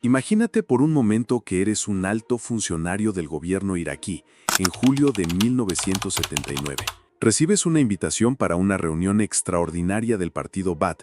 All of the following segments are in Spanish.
Imagínate por un momento que eres un alto funcionario del gobierno iraquí en julio de 1979. Recibes una invitación para una reunión extraordinaria del partido Ba'ath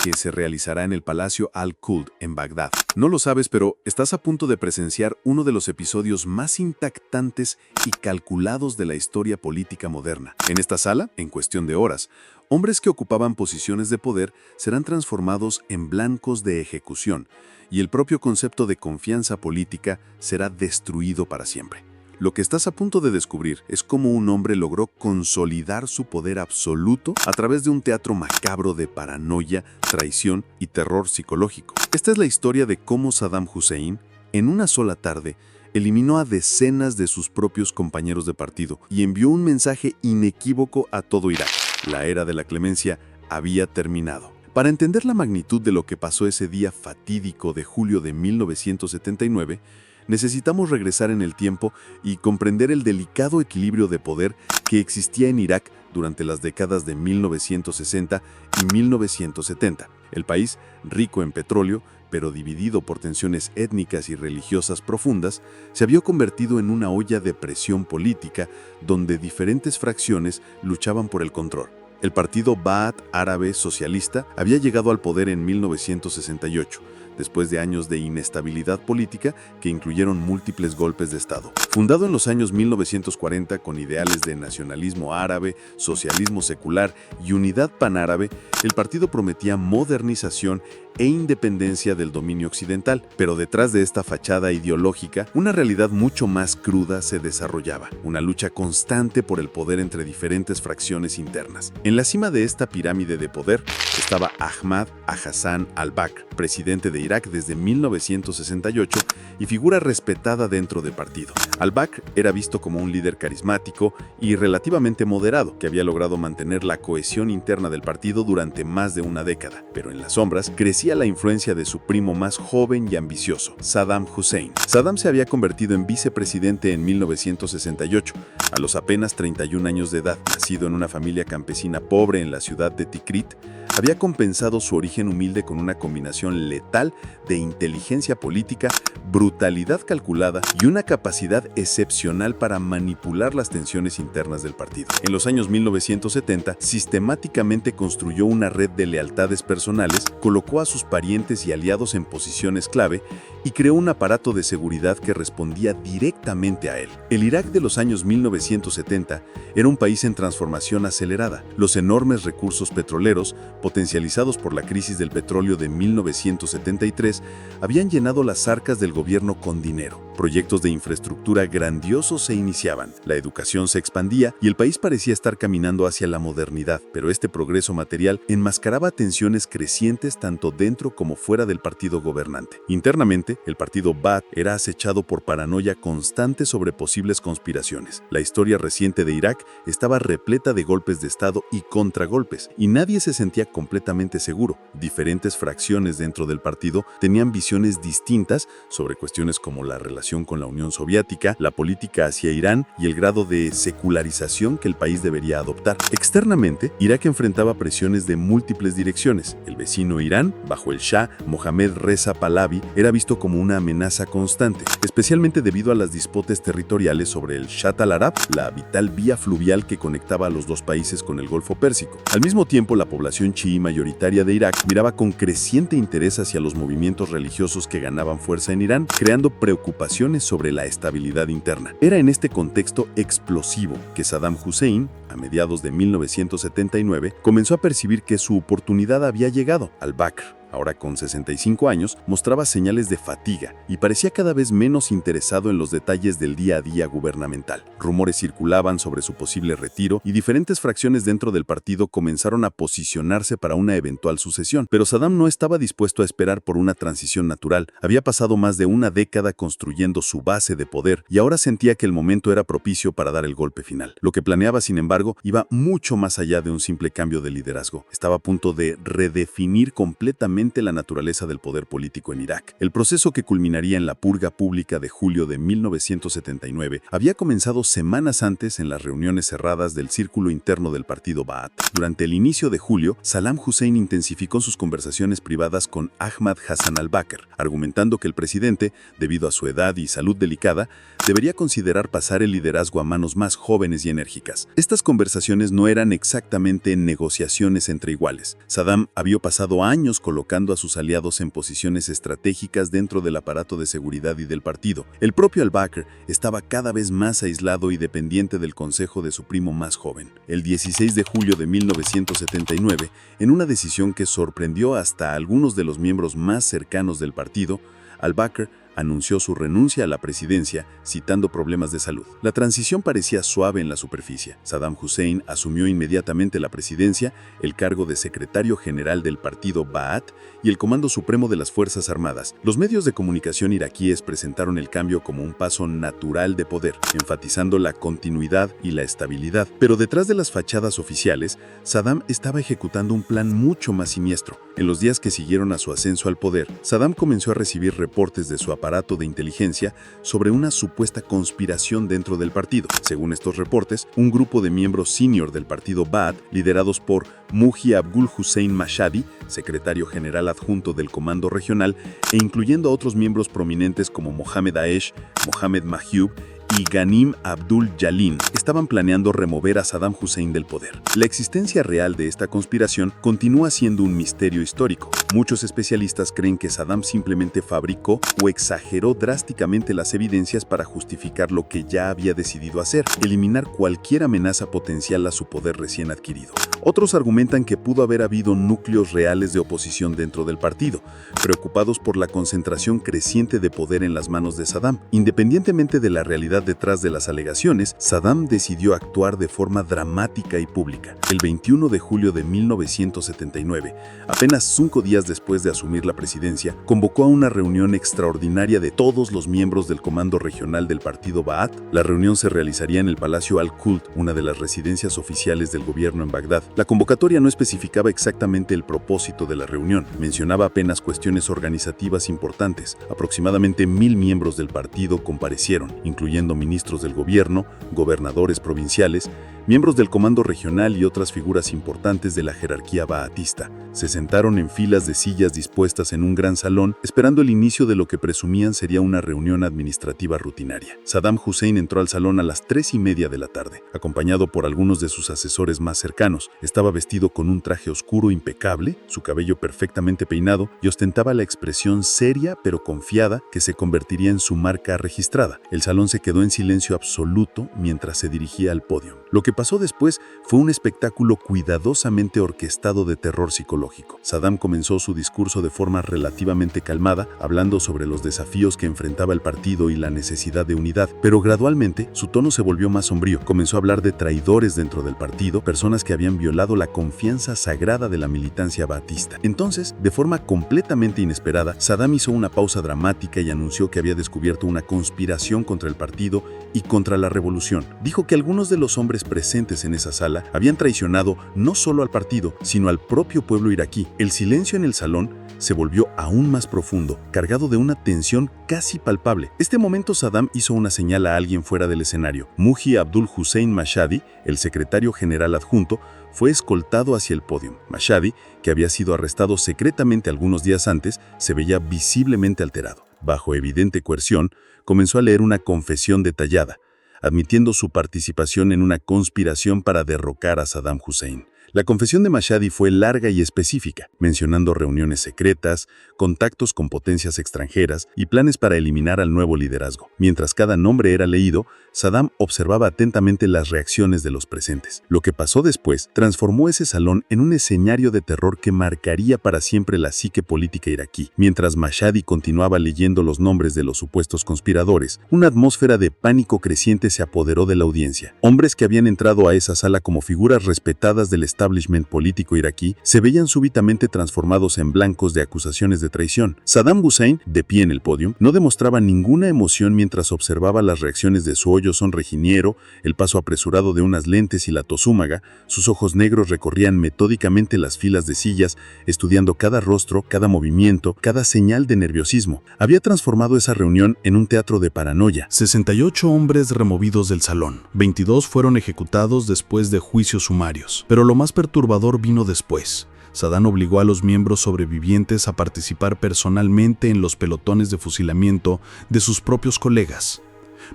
que se realizará en el Palacio Al-Qud en Bagdad. No lo sabes, pero estás a punto de presenciar uno de los episodios más impactantes y calculados de la historia política moderna. En esta sala, en cuestión de horas, hombres que ocupaban posiciones de poder serán transformados en blancos de ejecución, y el propio concepto de confianza política será destruido para siempre. Lo que estás a punto de descubrir es cómo un hombre logró consolidar su poder absoluto a través de un teatro macabro de paranoia, traición y terror psicológico. Esta es la historia de cómo Saddam Hussein, en una sola tarde, eliminó a decenas de sus propios compañeros de partido y envió un mensaje inequívoco a todo Irak. La era de la clemencia había terminado. Para entender la magnitud de lo que pasó ese día fatídico de julio de 1979, necesitamos regresar en el tiempo y comprender el delicado equilibrio de poder que existía en Irak durante las décadas de 1960 y 1970. El país, rico en petróleo, pero dividido por tensiones étnicas y religiosas profundas, se había convertido en una olla de presión política donde diferentes fracciones luchaban por el control. El partido Ba'ath Árabe Socialista había llegado al poder en 1968, después de años de inestabilidad política que incluyeron múltiples golpes de Estado. Fundado en los años 1940 con ideales de nacionalismo árabe, socialismo secular y unidad panárabe, el partido prometía modernización e independencia del dominio occidental, pero detrás de esta fachada ideológica, una realidad mucho más cruda se desarrollaba, una lucha constante por el poder entre diferentes fracciones internas. En la cima de esta pirámide de poder estaba Ahmad Hassan al-Bakr, presidente de Irak desde 1968 y figura respetada dentro del partido. Al-Bakr era visto como un líder carismático y relativamente moderado, que había logrado mantener la cohesión interna del partido durante más de una década, pero en las sombras crecía la influencia de su primo más joven y ambicioso, Saddam Hussein. Saddam se había convertido en vicepresidente en 1968, a los apenas 31 años de edad. Nacido en una familia campesina pobre en la ciudad de Tikrit, había compensado su origen humilde con una combinación letal de inteligencia política, brutalidad calculada y una capacidad excepcional para manipular las tensiones internas del partido. En los años 1970, sistemáticamente construyó una red de lealtades personales, colocó a sus parientes y aliados en posiciones clave y creó un aparato de seguridad que respondía directamente a él. El Irak de los años 1970 era un país en transformación acelerada. Los enormes recursos petroleros, potencializados por la crisis del petróleo de 1973, habían llenado las arcas del gobierno con dinero. Proyectos de infraestructura grandiosos se iniciaban, la educación se expandía y el país parecía estar caminando hacia la modernidad, pero este progreso material enmascaraba tensiones crecientes tanto dentro como fuera del partido gobernante. Internamente, el partido Ba'ath era acechado por paranoia constante sobre posibles conspiraciones. La historia reciente de Irak estaba repleta de golpes de Estado y contragolpes, y nadie se sentía completamente seguro. Diferentes fracciones dentro del partido tenían visiones distintas sobre cuestiones como la relación con la Unión Soviética, la política hacia Irán y el grado de secularización que el país debería adoptar. Externamente, Irak enfrentaba presiones de múltiples direcciones. El vecino Irán, bajo el Shah Mohammad Reza Pahlavi, era visto como una amenaza constante, especialmente debido a las disputas territoriales sobre el Shatt al-Arab, la vital vía fluvial que conectaba a los dos países con el Golfo Pérsico. Al mismo tiempo, la población chií mayoritaria de Irak miraba con creciente interés hacia los movimientos religiosos que ganaban fuerza en Irán, creando preocupaciones sobre la estabilidad interna. Era en este contexto explosivo que Saddam Hussein, a mediados de 1979, comenzó a percibir que su oportunidad había llegado. Al-Bakr, ahora con 65 años, mostraba señales de fatiga y parecía cada vez menos interesado en los detalles del día a día gubernamental. Rumores circulaban sobre su posible retiro y diferentes fracciones dentro del partido comenzaron a posicionarse para una eventual sucesión. Pero Saddam no estaba dispuesto a esperar por una transición natural. Había pasado más de una década construyendo su base de poder y ahora sentía que el momento era propicio para dar el golpe final. Lo que planeaba, sin embargo, iba mucho más allá de un simple cambio de liderazgo. Estaba a punto de redefinir completamente claramente la naturaleza del poder político en Irak. El proceso que culminaría en la purga pública de julio de 1979 había comenzado semanas antes en las reuniones cerradas del círculo interno del partido Ba'ath. Durante el inicio de julio, Saddam Hussein intensificó sus conversaciones privadas con Ahmad Hassan al-Bakr, argumentando que el presidente, debido a su edad y salud delicada, debería considerar pasar el liderazgo a manos más jóvenes y enérgicas. Estas conversaciones no eran exactamente negociaciones entre iguales. Saddam había pasado años colocando a sus aliados en posiciones estratégicas dentro del aparato de seguridad y del partido. El propio al-Bakr estaba cada vez más aislado y dependiente del consejo de su primo más joven. El 16 de julio de 1979, en una decisión que sorprendió hasta a algunos de los miembros más cercanos del partido, al-Bakr anunció su renuncia a la presidencia, citando problemas de salud. La transición parecía suave en la superficie. Saddam Hussein asumió inmediatamente la presidencia, el cargo de secretario general del partido Ba'ath y el Comando Supremo de las Fuerzas Armadas. Los medios de comunicación iraquíes presentaron el cambio como un paso natural de poder, enfatizando la continuidad y la estabilidad. Pero detrás de las fachadas oficiales, Saddam estaba ejecutando un plan mucho más siniestro. En los días que siguieron a su ascenso al poder, Saddam comenzó a recibir reportes de su aparato de inteligencia sobre una supuesta conspiración dentro del partido. Según estos reportes, un grupo de miembros senior del partido Ba'ath, liderados por Muji Abdul Hussein Mashhadi, secretario general adjunto del Comando Regional, e incluyendo a otros miembros prominentes como Mohammed Daesh, Mohammed Mahjoub y Ghanim Abdul Jalin, estaban planeando remover a Saddam Hussein del poder. La existencia real de esta conspiración continúa siendo un misterio histórico. Muchos especialistas creen que Saddam simplemente fabricó o exageró drásticamente las evidencias para justificar lo que ya había decidido hacer, eliminar cualquier amenaza potencial a su poder recién adquirido. Otros argumentan que pudo haber habido núcleos reales de oposición dentro del partido, preocupados por la concentración creciente de poder en las manos de Saddam. Independientemente de la realidad detrás de las alegaciones, Saddam decidió actuar de forma dramática y pública. El 21 de julio de 1979, apenas 5 días después de asumir la presidencia, convocó a una reunión extraordinaria de todos los miembros del Comando Regional del partido Ba'ath. La reunión se realizaría en el Palacio Al-Qult, una de las residencias oficiales del gobierno en Bagdad. La convocatoria no especificaba exactamente el propósito de la reunión, mencionaba apenas cuestiones organizativas importantes. Aproximadamente 1000 miembros del partido comparecieron, incluyendo ministros del gobierno, gobernadores provinciales, miembros del comando regional y otras figuras importantes de la jerarquía ba'athista. Se sentaron en filas de sillas dispuestas en un gran salón, esperando el inicio de lo que presumían sería una reunión administrativa rutinaria. Saddam Hussein entró al salón a las 3:30 de la tarde, acompañado por algunos de sus asesores más cercanos. Estaba vestido con un traje oscuro impecable, su cabello perfectamente peinado, y ostentaba la expresión seria pero confiada que se convertiría en su marca registrada. El salón se quedó en silencio absoluto mientras se dirigía al podio. Lo que pasó después fue un espectáculo cuidadosamente orquestado de terror psicológico. Saddam comenzó su discurso de forma relativamente calmada, hablando sobre los desafíos que enfrentaba el partido y la necesidad de unidad, pero gradualmente su tono se volvió más sombrío. Comenzó a hablar de traidores dentro del partido, personas que habían violado la confianza sagrada de la militancia ba'athista. Entonces, de forma completamente inesperada, Saddam hizo una pausa dramática y anunció que había descubierto una conspiración contra el partido y contra la revolución. Dijo que algunos de los hombres presentes en esa sala habían traicionado no solo al partido, sino al propio pueblo iraquí. El silencio en el salón se volvió aún más profundo, cargado de una tensión casi palpable. Este momento Saddam hizo una señal a alguien fuera del escenario. Muji Abdul Hussein Mashhadi, el secretario general adjunto, fue escoltado hacia el podio. Mashhadi, que había sido arrestado secretamente algunos días antes, se veía visiblemente alterado. Bajo evidente coerción, comenzó a leer una confesión detallada, admitiendo su participación en una conspiración para derrocar a Saddam Hussein. La confesión de Mashhadi fue larga y específica, mencionando reuniones secretas, contactos con potencias extranjeras y planes para eliminar al nuevo liderazgo. Mientras cada nombre era leído, Saddam observaba atentamente las reacciones de los presentes. Lo que pasó después transformó ese salón en un escenario de terror que marcaría para siempre la psique política iraquí. Mientras Mashhadi continuaba leyendo los nombres de los supuestos conspiradores, una atmósfera de pánico creciente se apoderó de la audiencia. Hombres que habían entrado a esa sala como figuras respetadas del Estado establishment político iraquí se veían súbitamente transformados en blancos de acusaciones de traición. Saddam Hussein, de pie en el podio, no demostraba ninguna emoción mientras observaba las reacciones de su hoyo sonrejiniero, el paso apresurado de unas lentes y la tosúmaga. Sus ojos negros recorrían metódicamente las filas de sillas, estudiando cada rostro, cada movimiento, cada señal de nerviosismo. Había transformado esa reunión en un teatro de paranoia. 68 hombres removidos del salón. 22 fueron ejecutados después de juicios sumarios. Pero lo más perturbador vino después. Saddam obligó a los miembros sobrevivientes a participar personalmente en los pelotones de fusilamiento de sus propios colegas.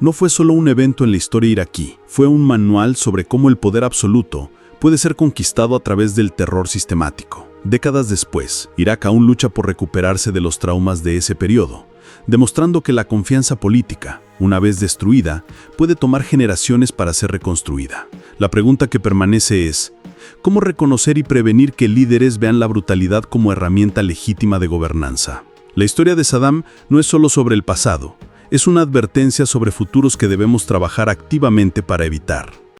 No fue solo un evento en la historia iraquí, fue un manual sobre cómo el poder absoluto puede ser conquistado a través del terror sistemático. Décadas después, Irak aún lucha por recuperarse de los traumas de ese periodo, demostrando que la confianza política, una vez destruida, puede tomar generaciones para ser reconstruida. La pregunta que permanece es, ¿cómo reconocer y prevenir que líderes vean la brutalidad como herramienta legítima de gobernanza? La historia de Saddam no es solo sobre el pasado, es una advertencia sobre futuros que debemos trabajar activamente para evitar.